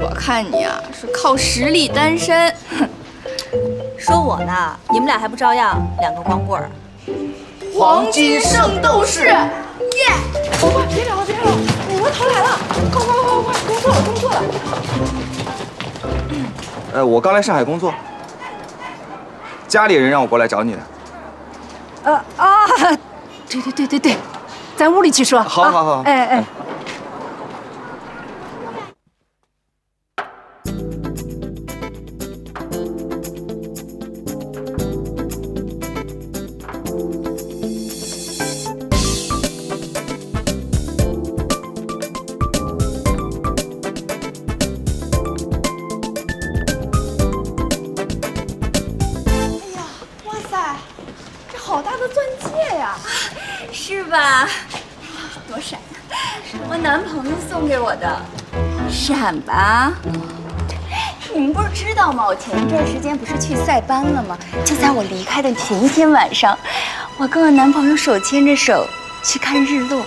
我看你啊是靠实力单身。说我呢，你们俩还不照样两个光棍儿？黄金圣斗士，耶！快别聊了，别聊了，我头来了，快，工作了。我刚来上海工作，家里人让我过来找你的。对，咱屋里去说。好。哎。好大的钻戒呀，是吧？多闪！我男朋友送给我的，闪吧。你们不是知道吗？我前一段时间不是去塞班了吗？就在我离开的前一天晚上，我跟我男朋友手牵着手去看日落。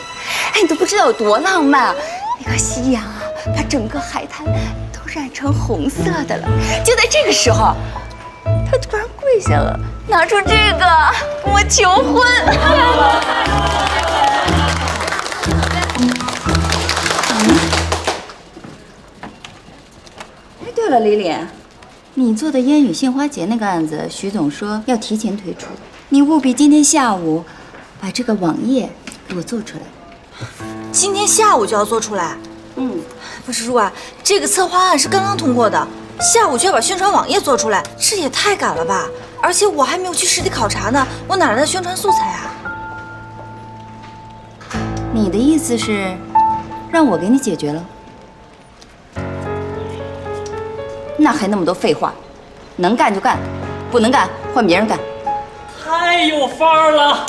哎，你都不知道有多浪漫啊！那个夕阳啊，把整个海滩都染成红色的了。就在这个时候，他突然跪下了，拿出这个跟我求婚。哎，对了，李李，你做的烟雨杏花节那个案子，徐总说要提前推出，你务必今天下午把这个网页给我做出来。今天下午就要做出来？不是若啊，这个策划案是刚刚通过的。下午就要把宣传网页做出来，这也太赶了吧！而且我还没有去实地考察呢，我哪来的宣传素材啊？你的意思是让我给你解决了？那还那么多废话，能干就干，不能干换别人干。太有范儿了！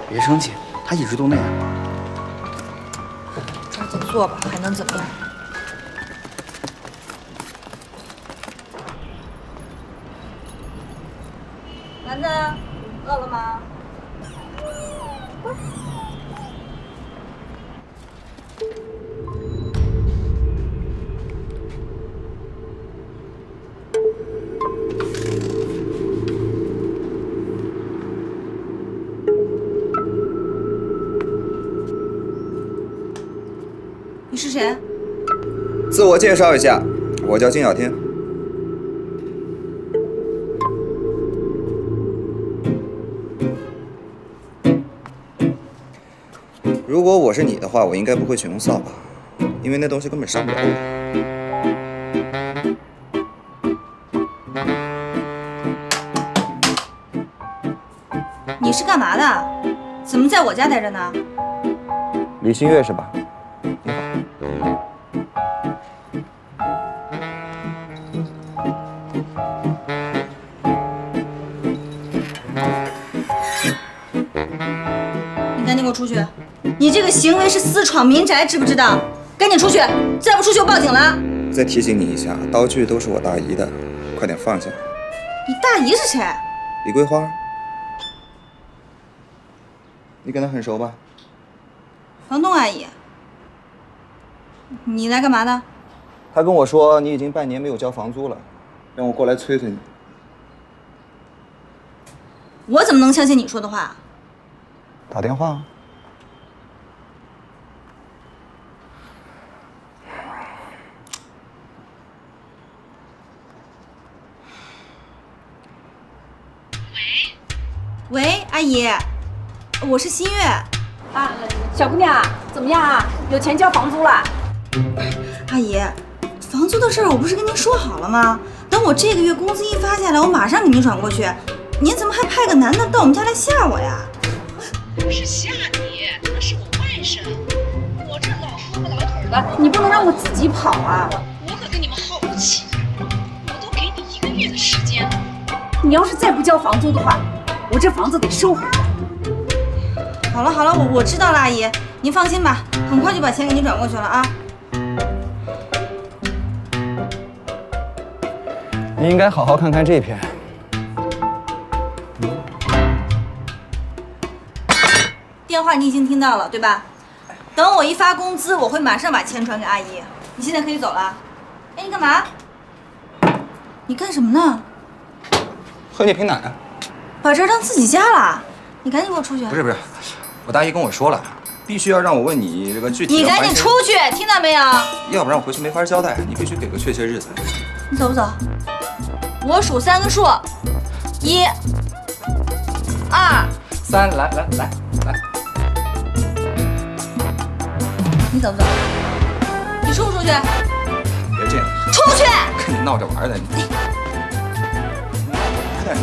别生气。他一直都那样。抓紧做吧，还能怎么样？楠楠，饿了吗？你是谁？自我介绍一下，我叫金小天。如果我是你的话，我应该不会选用扫把，因为那东西根本伤不了我。你是干嘛的？怎么在我家待着呢？李新月是吧？你赶紧给我出去！你这个行为是私闯民宅，知不知道？赶紧出去！再不出去我报警了！再提醒你一下，刀具都是我大姨的，快点放下。你大姨是谁？李桂花，你跟她很熟吧？房东阿姨。你来干嘛的？她跟我说你已经半年没有交房租了，让我过来催催你。我怎么能相信你说的话？打电话。喂，阿姨，我是新月。啊，小姑娘，怎么样啊？有钱交房租了？阿姨，房租的事儿我不是跟您说好了吗？等我这个月工资一发下来，我马上给您转过去。您怎么还派个男的到我们家来吓我呀？不是吓你，那是我外甥。我这老胳膊老腿的，你不能让我自己跑啊！我可跟你们耗不起。我都给你1个月的时间了。你要是再不交房租的话，我这房子得收回来。好了，我知道了，阿姨，您放心吧，很快就把钱给您转过去了啊。你应该好好看看这篇。话你已经听到了，对吧？等我一发工资，我会马上把钱传给阿姨。你现在可以走了。哎，你干嘛？你干什么呢？喝你瓶奶啊。把这儿当自己家了？你赶紧给我出去！不是，我大姨跟我说了，必须要让我问你这个具体。你赶紧出去，听到没有？要不然我回去没法交代。你必须给个确切日子。你走不走？我数3个数，1、2、3，来，你走不走？你出不出去？别这样，出去！跟你闹着玩的你。快点。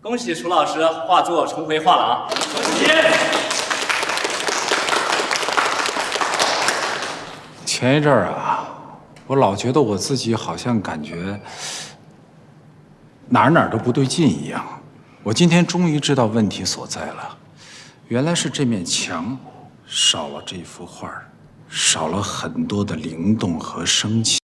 恭喜楚老师画作重回画廊，恭喜！前一阵儿啊，我老觉得我自己好像感觉哪儿都不对劲一样。我今天终于知道问题所在了，原来是这面墙少了这幅画，少了很多的灵动和生气。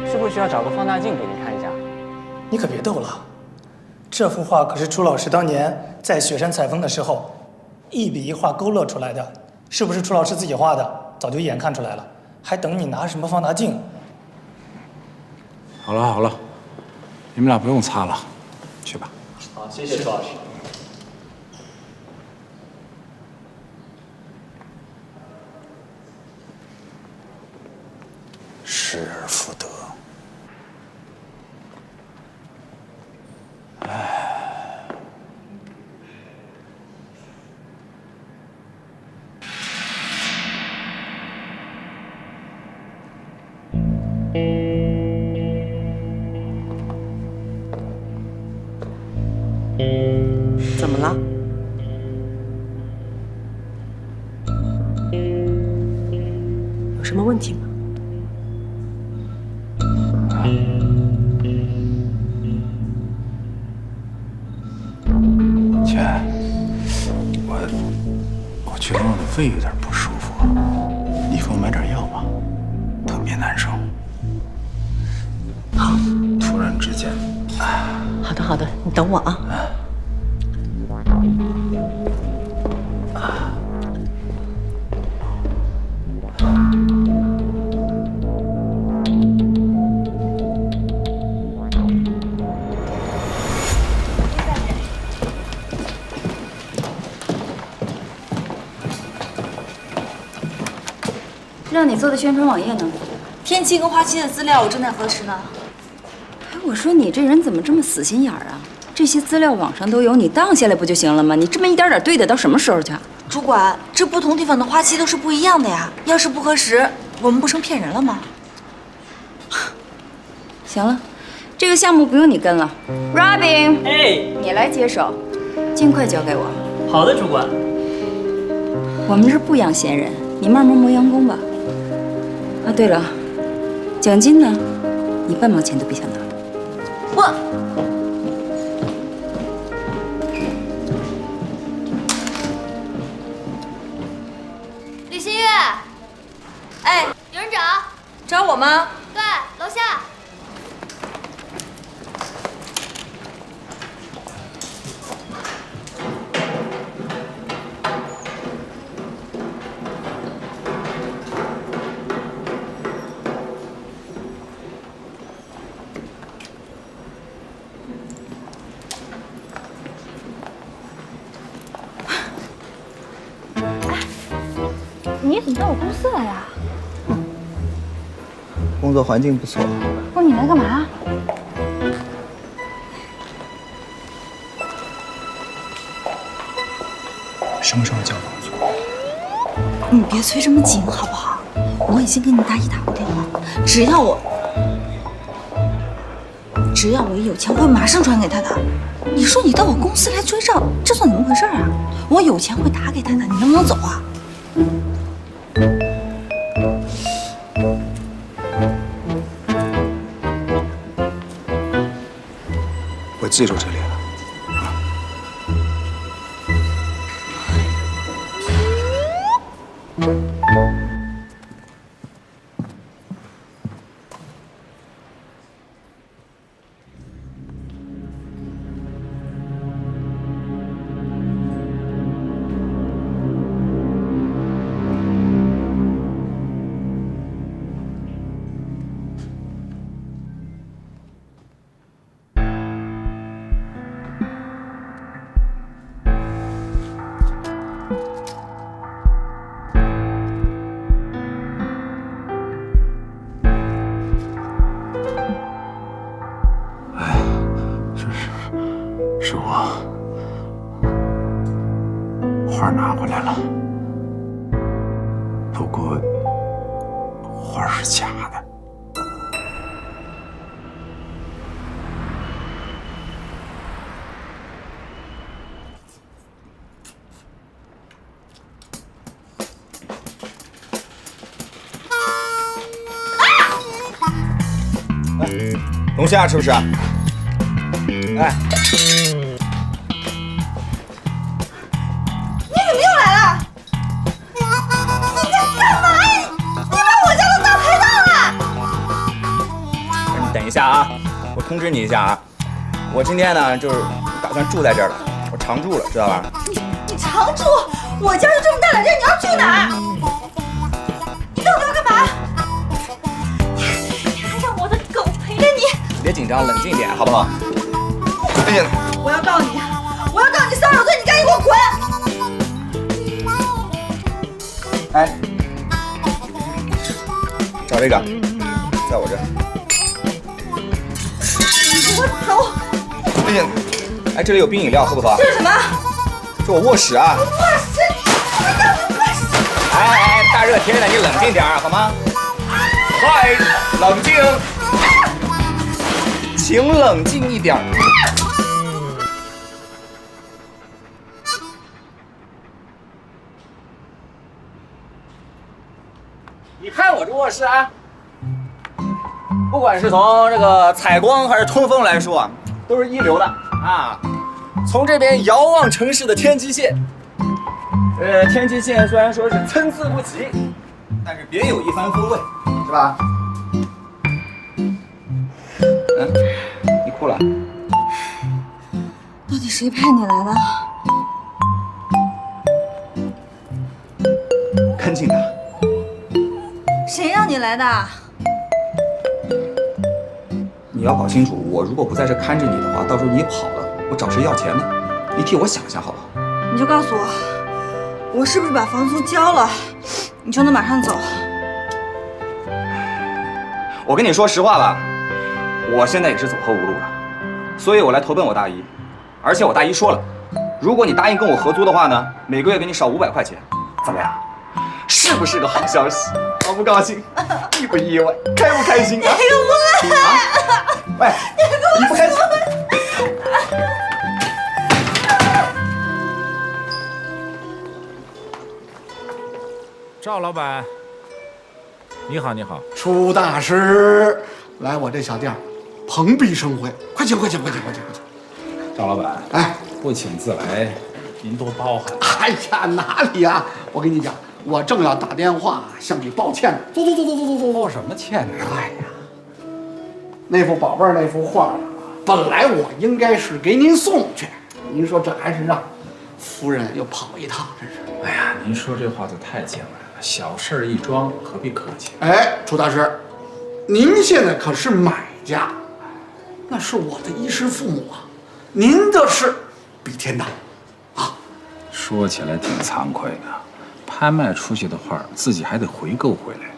是不是需要找个放大镜给你看一下？你可别逗了，这幅画可是楚老师当年在雪山采风的时候一笔一画勾勒出来的，是不是楚老师自己画的？早就一眼看出来了，还等你拿什么放大镜？好了，你们俩不用擦了，去吧。好，谢谢楚老师。失而复得。怎么了？有什么问题吗？姐，我觉得我的胃有点不舒服，你给我买点药吧，特别难受。好，突然之间，好的，你等我啊。让你做的宣传网页呢？天气跟花期的资料我正在核实呢。哎，我说你这人怎么这么死心眼儿啊？这些资料网上都有，你当下来不就行了吗？你这么一点点对得到什么时候去啊？主管，这不同地方的花期都是不一样的呀。要是不核实，我们不成骗人了吗？行了，这个项目不用你跟了 ，Robin， 哎，你来接手，尽快交给我。好的，主管。我们这不养闲人，你慢慢磨洋工吧。啊，对了，奖金呢？你半毛钱都别想拿。我。李新月，哎，有人找。找我吗？对，楼下。你怎么到我公司来呀？工作环境不错。不是你来干嘛？什么时候交房租？你别催这么紧好不好？我已经跟你大姨打过电话，只要我一有钱，我会马上转给他的。你说你到我公司来追账，这算怎么回事啊？我有钱会打给他的，你能不能走啊？我记住这里了。是我，花拿回来了，不过花是假的。龙虾吃不吃？哎，你怎么又来了？你在干嘛呀？你把我家都当陪葬了！你等一下啊，我通知你一下啊，我今天呢就是打算住在这儿了，我常住了，知道吧？你常住？我家就这么大点地儿，你要住哪儿？你到底要干嘛？你还让我的狗陪着你？别紧张，冷静一点，好不好？哎呀，我要告你！我要告你骚扰罪！你赶紧给我滚！哎，找这个，在我这儿。你给我走！哎呀，哎，这里有冰饮料，喝不喝？这是什么？这我卧室啊。卧室？你干嘛卧室？哎，大热天的，你冷静点好吗？嗨，冷静，请冷静一点。你看我这卧室啊，不管是从这个采光还是通风来说啊，都是一流的啊。从这边遥望城市的天际线，天际线虽然说是参差不齐，但是别有一番风味，是吧？嗯，你哭了？到底谁派你来的？看紧他。谁让你来的？你要搞清楚，我如果不在这看着你的话，到时候你跑了，我找谁要钱呢？你替我想想好不好？你就告诉我，我是不是把房租交了，你就能马上走？我跟你说实话吧，我现在也是走投无路了，所以我来投奔我大姨，而且我大姨说了，如果你答应跟我合租的话呢，每个月给你少500块钱，怎么样？是不是个好消息？高不高兴？意不意外？开不开心啊？喂，你不开心？赵老板，你好，你好。楚大师来我这小店，蓬荜生辉，快请，快请，快请，快请，快请。赵老板，哎，不请自来，您多包涵。哎呀，哪里呀？我跟你讲，我正要打电话向你抱歉呢。走走走走走走走。抱什么歉呢？哎呀，那幅宝贝儿那幅画，本来我应该是给您送去，您说这还是让夫人又跑一趟，真是。哎呀，您说这话就太见外了，小事儿一桩，何必客气？哎，楚大师，您现在可是买家，那是我的衣食父母啊，您的事比天大啊。说起来挺惭愧的，拍卖出去的画自己还得回购回来，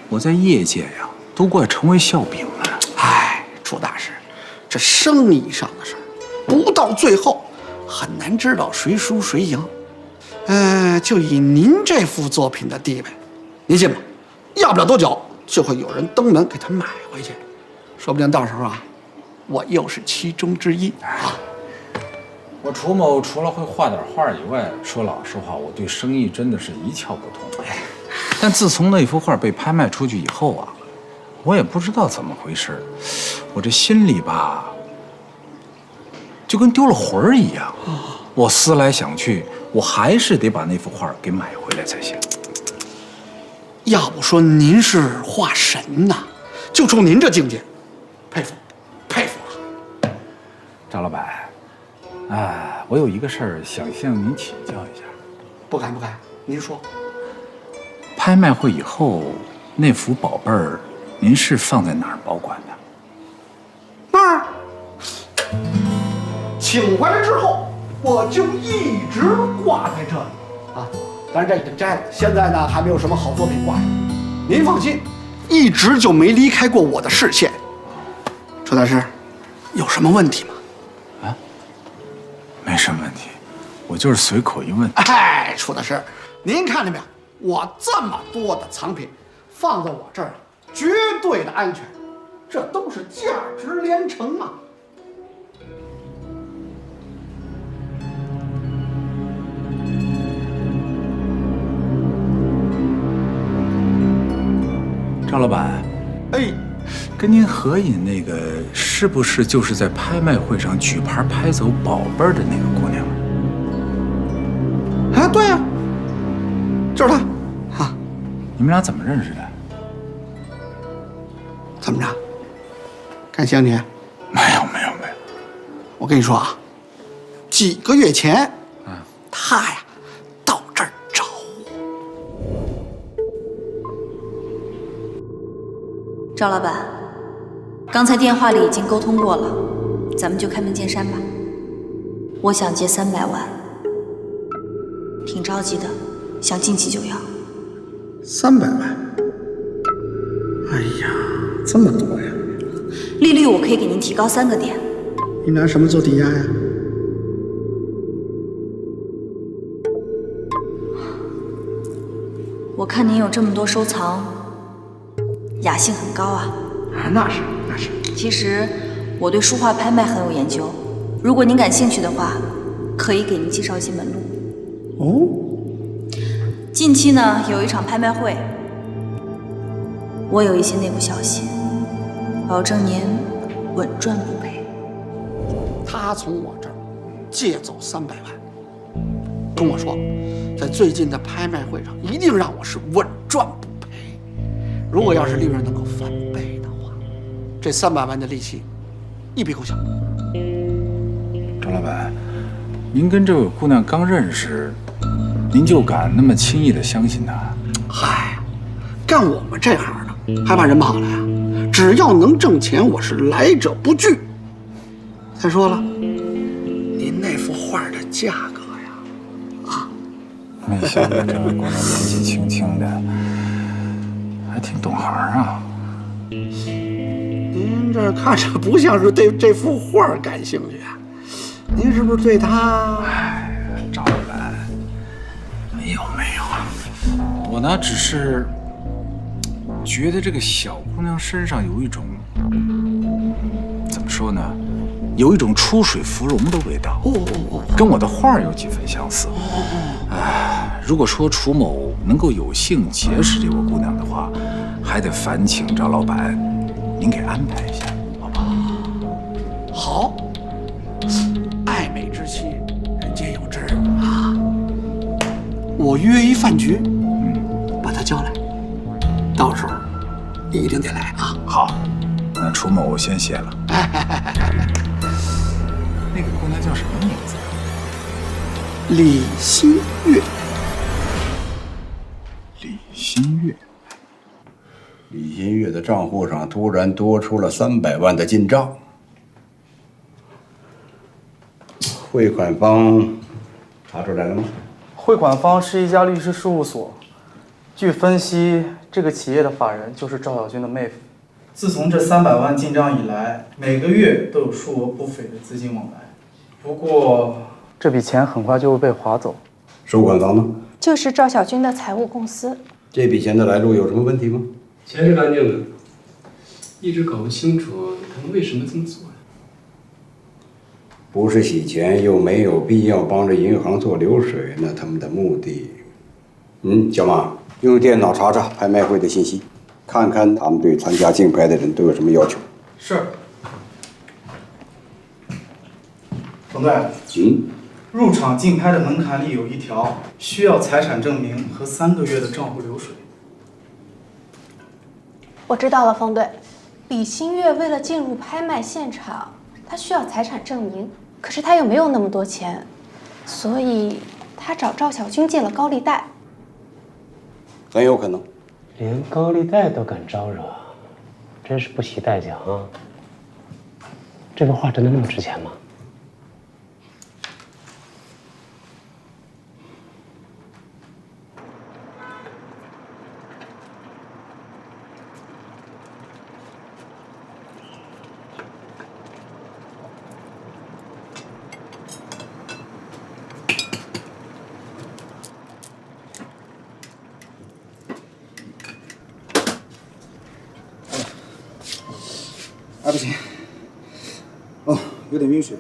我在业界呀都快成为笑柄了。哎，楚大师，这生意上的事儿，不到最后很难知道谁输谁赢。就以您这幅作品的地位，您信吗？要不了多久就会有人登门给他买回去，说不定到时候啊，我又是其中之一啊。我楚某除了会画点画以外，说老实话，我对生意真的是一窍不通。但自从那幅画被拍卖出去以后啊，我也不知道怎么回事，我这心里吧，就跟丢了魂儿一样。我思来想去，我还是得把那幅画给买回来才行。要不说您是画神呐，就冲您这境界，佩服，佩服了。赵老板，我有一个事儿想向您请教一下。不敢不敢，您说。拍卖会以后，那幅宝贝儿，您是放在哪儿保管的？那儿，请回来之后，我就一直挂在这里啊。当然这已经摘了，现在呢还没有什么好作品挂上。您放心，一直就没离开过我的视线。楚大师，有什么问题吗？没什么问题，我就是随口一问。哎，楚大师，您看见没有？我这么多的藏品放在我这儿，绝对的安全，这都是价值连城啊！赵老板，哎，跟您合影那个是不是就是在拍卖会上举牌拍走宝贝儿的那个姑娘？啊，对呀，就是她。啊，你们俩怎么认识的？怎么着？感兴趣？没有。我跟你说啊，几个月前，她呀到这儿找我。赵老板，刚才电话里已经沟通过了，咱们就开门见山吧。我想借300万，挺着急的，想近期就要。300万？哎呀，这么多呀！利率我可以给您提高3个点。你拿什么做抵押呀？我看您有这么多收藏，雅兴很高啊。那是。其实我对书画拍卖很有研究，如果您感兴趣的话，可以给您介绍一些门路。哦，近期呢有一场拍卖会，我有一些内部消息，保证您稳赚不赔。他从我这儿借走300万，跟我说，在最近的拍卖会上一定让我是稳赚不赔。如果要是利润能够翻倍的话，这300万的利息一笔勾销。赵老板，您跟这位姑娘刚认识，您就敢那么轻易的相信她？嗨，干我们这行的还怕人跑了呀？只要能挣钱，我是来者不拒。再说了，您那幅画的价格呀，没想到这位姑娘年纪轻轻的，还挺懂行啊。您这看着不像是对这幅画感兴趣啊？您是不是对她？哎，赵老板，没有，我呢只是觉得这个小姑娘身上有一种，怎么说呢？有一种出水芙蓉的味道，跟我的画有几分相似。如果说楚某能够有幸结识这位姑娘的话，还得烦请赵老板您给安排一下，好不好？好，爱美之心，人皆有之啊。我约一饭局，把她叫来，到时候你一定得来啊。好，那楚某先谢了。那个姑娘叫什么名字？李新月。李新月。李新月的账户上突然多出了300万的进账，汇款方查出来了吗？汇款方是一家律师事务所，据分析，这个企业的法人就是赵小军的妹夫。自从这300万进账以来，每个月都有数额不菲的资金往来。不过，这笔钱很快就会被划走。收款方呢？就是赵小军的财务公司。这笔钱的来路有什么问题吗？钱是干净的，一直搞不清楚他们为什么这么做呀。不是洗钱，又没有必要帮着银行做流水，那他们的目的……小马，用电脑查查拍卖会的信息，看看他们对参加竞拍的人都有什么要求。是。冯队，入场竞拍的门槛里有一条，需要财产证明和3个月的账户流水。我知道了，冯队。李新月为了进入拍卖现场，他需要财产证明，可是他又没有那么多钱，所以他找赵小军借了高利贷。很有可能。连高利贷都敢招惹，真是不惜代价啊！这个画真的那么值钱吗？不行，有点晕血，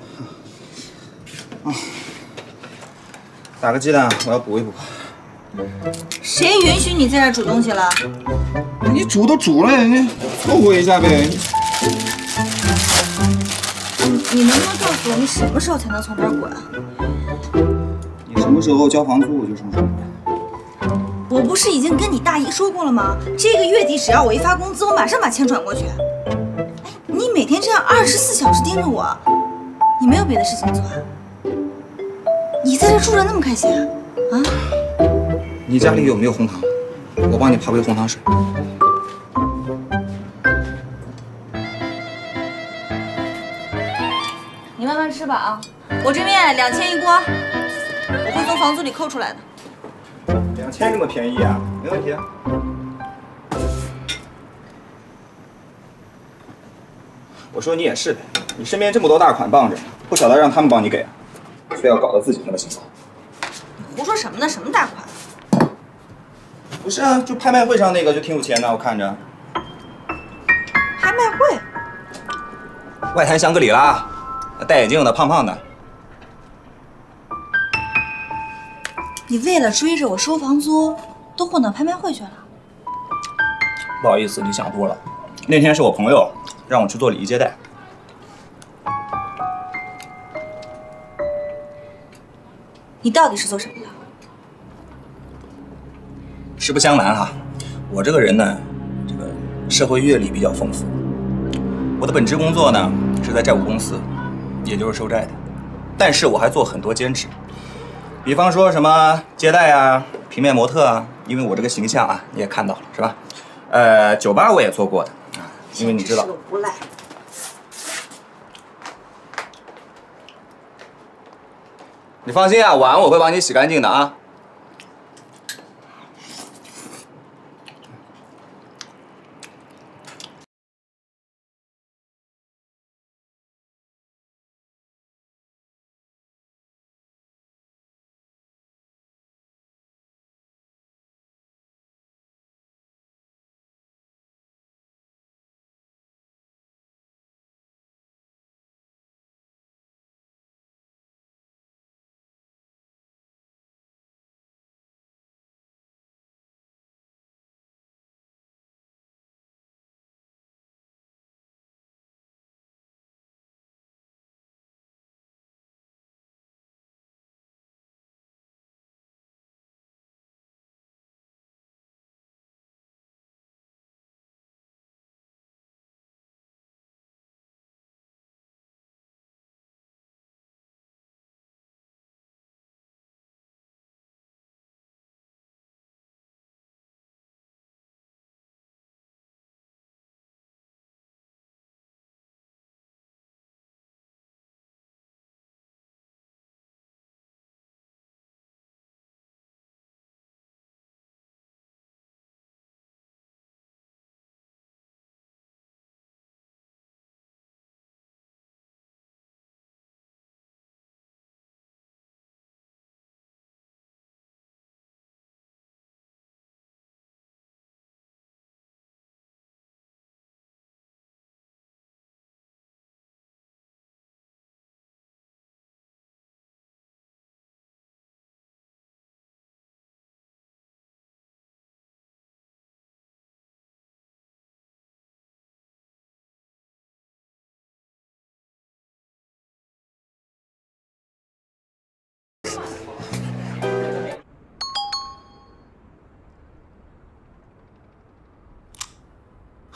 打个鸡蛋，我要补一补。谁允许你在这煮东西了？你煮都煮了，你凑合一下呗。你能不能告诉我，你什么时候才能从这儿滚？你什么时候交房租，我就什么时候滚。我不是已经跟你大姨说过了吗？这个月底只要我一发工资，我马上把钱转过去。你每天这样24小时盯着我，你没有别的事情做啊？你在这住着那么开心啊？你家里有没有红糖？我帮你泡杯红糖水。你慢慢吃吧啊！我这面2000一锅，我会从房租里扣出来的。2000这么便宜啊？没问题啊。我说你也是呗，你身边这么多大款傍着，不晓得让他们帮你给，非要搞得自己那么心酸。胡说什么呢？什么大款？不是啊，就拍卖会上那个就挺有钱的，我看着。拍卖会？外滩香格里拉，戴眼镜的，胖胖的。你为了追着我收房租，都混到拍卖会去了？不好意思，你想多了。那天是我朋友让我去做礼仪接待。你到底是做什么的？实不相瞒哈，我这个人呢，这个社会阅历比较丰富。我的本职工作呢是在债务公司，也就是收债的，但是我还做很多兼职，比方说什么接待啊、平面模特啊，因为我这个形象啊你也看到了是吧？酒吧我也做过的啊，因为你知道。是个无赖。你放心啊，碗我会帮你洗干净的啊。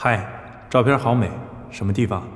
嗨，照片好美，什么地方？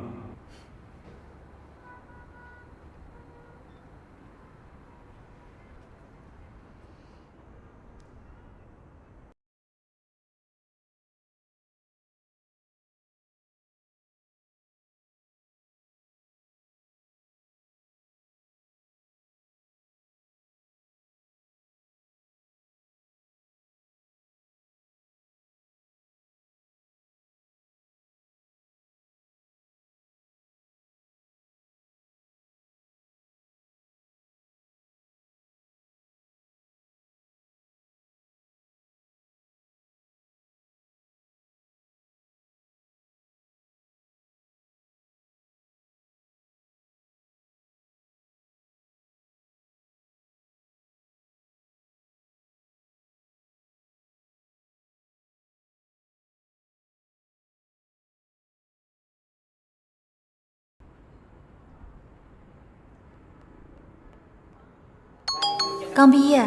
刚毕业，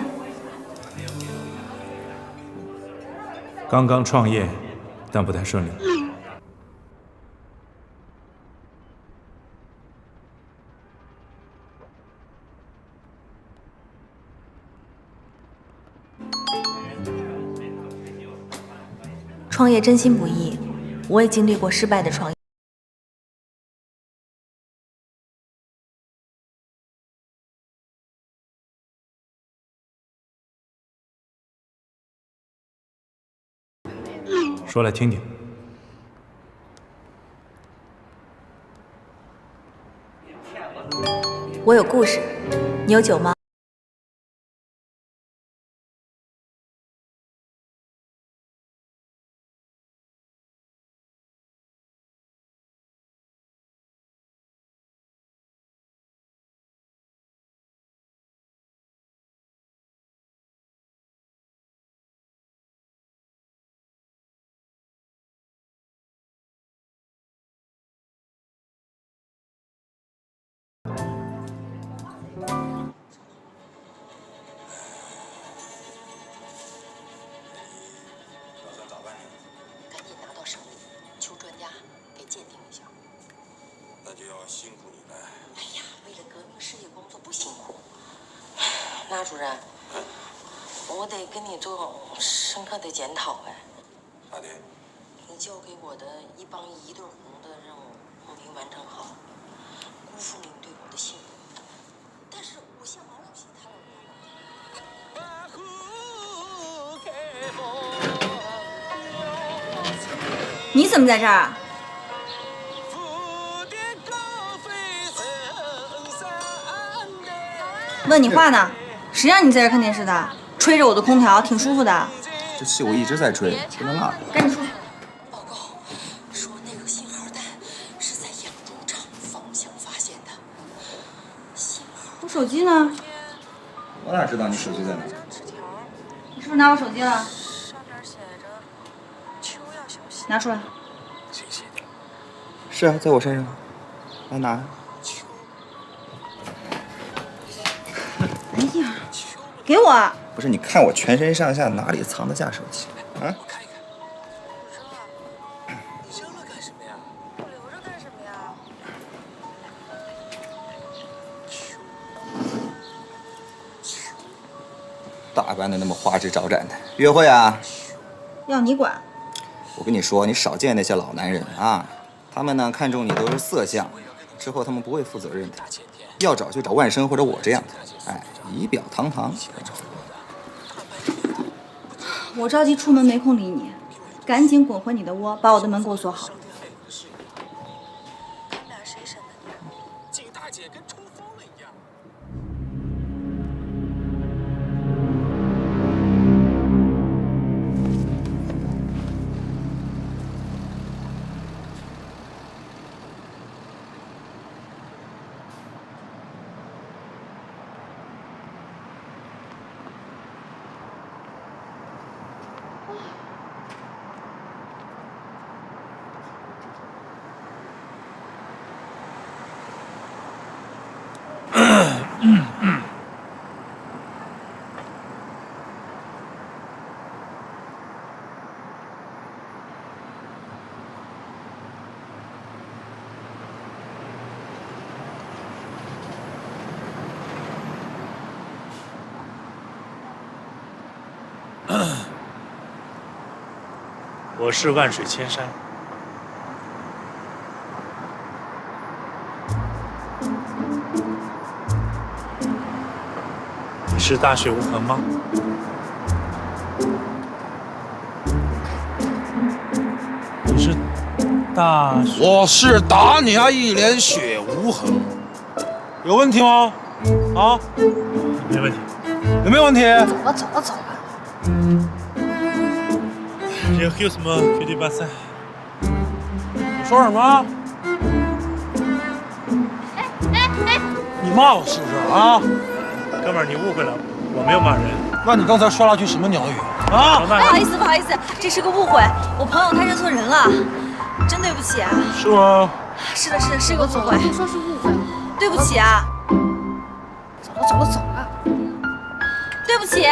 刚刚创业，但不太顺利。创业真心不易，我也经历过失败的创业。说来听听。我有故事，你有酒吗？赶紧拿到省里，求专家给鉴定一下。那就要辛苦你了。哎呀，为了革命事业工作不辛苦。那主任，我得跟你做深刻的检讨哎。咋的？你交给我的一帮一对红的任务没完成好，辜负了你对我的信任。但是我向毛主席他老你怎么在这儿？问你话呢，谁让你在这看电视的？吹着我的空调，挺舒服的。这戏我一直在追，不能落。赶紧出去。报告说那个信号弹是在养猪场方向发现的。信号。我手机呢？我哪知道你手机在哪？你是不是拿我手机了？上面写着“秋要休息”。拿出来。是啊，在我身上。来拿。哎呀，给我！不是，你看我全身上下哪里藏得下手机？啊？我看一看。你扔了干什么呀？我留着干什么呀？打扮的那么花枝招展的，约会啊？要你管？我跟你说，你少见那些老男人啊，他们呢看中你都是色相，之后他们不会负责任的，要找就找万生或者我这样的，哎，仪表堂堂。我着急出门没空理你，赶紧滚回你的窝，把我的门给我锁好。他们俩谁审的你？景大姐跟抽风了一样。我是万水千山。你是大雪无痕吗？你是大雪？我是达尼亚一脸血无痕。有问题吗？啊？没问题。有没有问题？走吧，走吧，走吧。这有什么绝对巴塞？你说什么？你骂我是不是啊？哥们儿，你误会了，我没有骂人。那你刚才说了句什么鸟语啊？不好意思，不好意思，这是个误会，我朋友他认错人了，真对不起啊。是吗？是的，是的，是个误会。就说是误会。对不起啊。走了，走了，走了。对不起。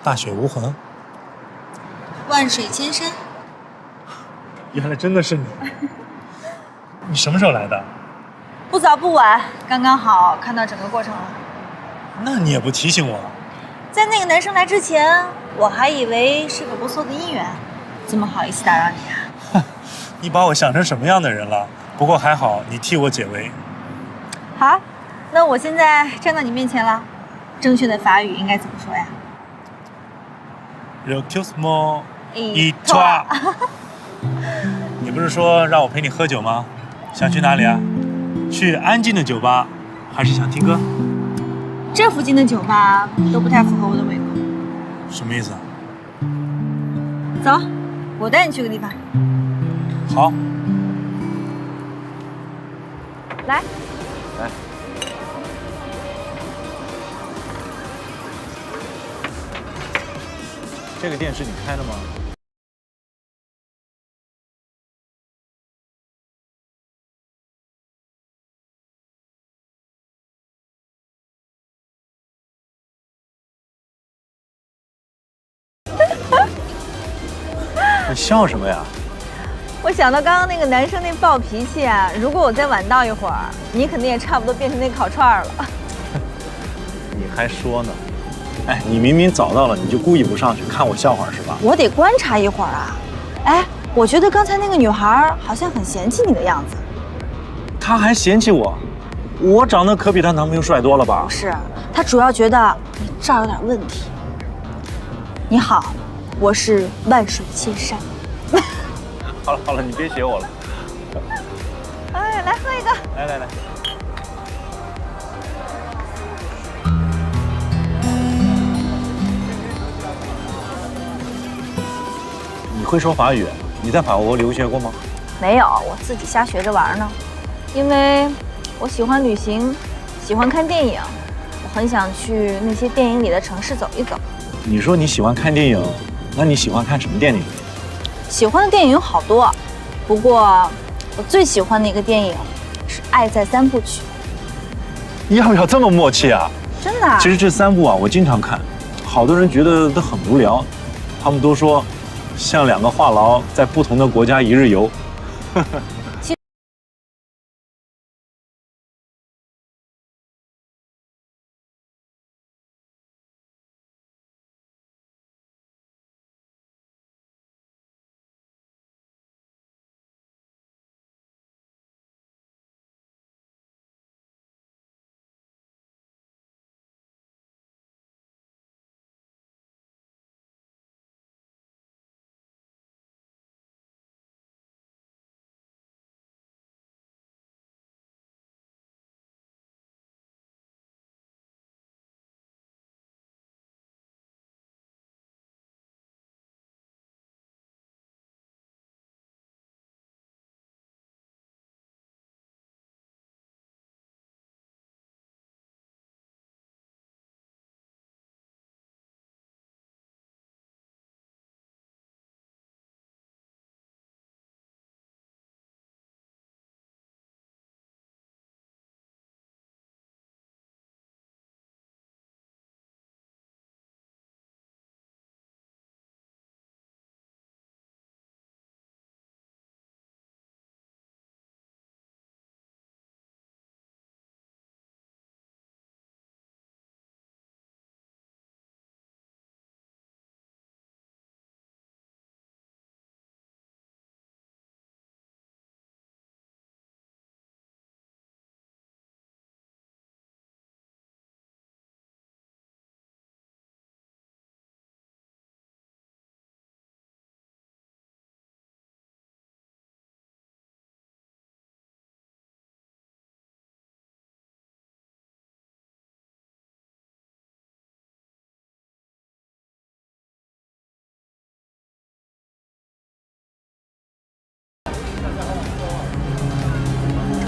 大雪无痕。万水千山。原来真的是你。你什么时候来的？不早不晚，刚刚好看到整个过程了。那你也不提醒我。在那个男生来之前，我还以为是个不错的姻缘，怎么好意思打扰你啊？你把我想成什么样的人了？不过还好，你替我解围。好，那我现在站到你面前了，正确的法语应该怎么说呀 Recuse-moi et toi。你不是说让我陪你喝酒吗？想去哪里啊？去安静的酒吧，还是想听歌？这附近的酒吧都不太符合我的胃口。什么意思啊？走，我带你去个地方。好。来。来。这个店是你开的吗？你笑什么呀？我想到刚刚那个男生那暴脾气啊，如果我再晚到一会儿，你肯定也差不多变成那烤串了。你还说呢？哎，你明明早到了，你就故意不上去看我笑话是吧？我得观察一会儿啊。哎，我觉得刚才那个女孩好像很嫌弃你的样子。她还嫌弃我？我长得可比她男朋友帅多了吧？不是，她主要觉得你这儿有点问题。你好，我是万水千山。好了好了，你别学我了。哎，来喝一个。来来来。你会说法语？你在法国留学过吗？没有，我自己瞎学着玩呢。因为我喜欢旅行，喜欢看电影，我很想去那些电影里的城市走一走。你说你喜欢看电影，那你喜欢看什么电影？喜欢的电影有好多，不过我最喜欢的一个电影是《爱在三部曲》。要不要这么默契啊？真的啊？其实这3部啊，我经常看，好多人觉得都很无聊，他们都说像2个话痨在不同的国家一日游。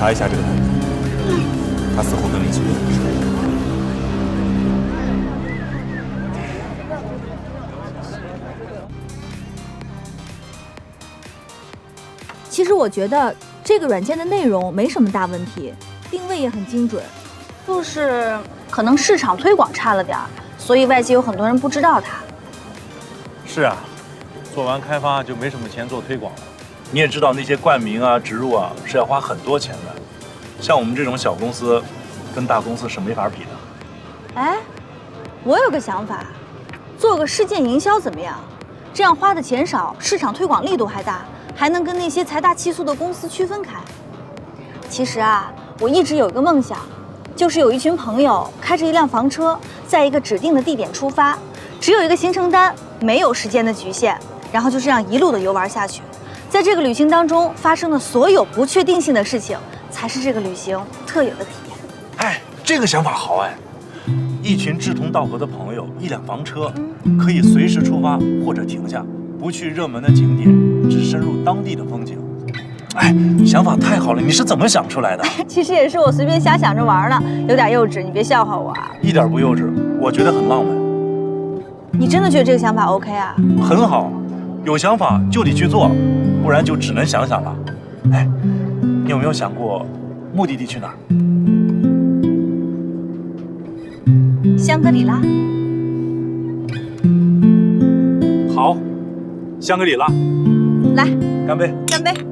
查一下这个男人，他似乎跟林清月很熟。其实我觉得这个软件的内容没什么大问题，定位也很精准，就是可能市场推广差了点儿，所以外界有很多人不知道它。是啊，做完开发就没什么钱做推广了。你也知道那些冠名啊、植入啊是要花很多钱的，像我们这种小公司，跟大公司是没法比的。哎，我有个想法，做个事件营销怎么样？这样花的钱少，市场推广力度还大，还能跟那些财大气粗的公司区分开。其实啊，我一直有一个梦想，就是有一群朋友开着一辆房车，在一个指定的地点出发，只有一个行程单，没有时间的局限，然后就这样一路的游玩下去。在这个旅行当中发生的所有不确定性的事情，才是这个旅行特有的体验。哎，这个想法好哎！一群志同道合的朋友，一辆房车，可以随时出发或者停下，不去热门的景点，只深入当地的风景。哎，想法太好了！你是怎么想出来的？其实也是我随便瞎想着玩呢，有点幼稚，你别笑话我啊。一点不幼稚，我觉得很浪漫。你真的觉得这个想法 OK 啊？很好，有想法就得去做，不然就只能想想了。哎，你有没有想过目的地去哪儿？香格里拉。好，香格里拉。来，干杯！干杯！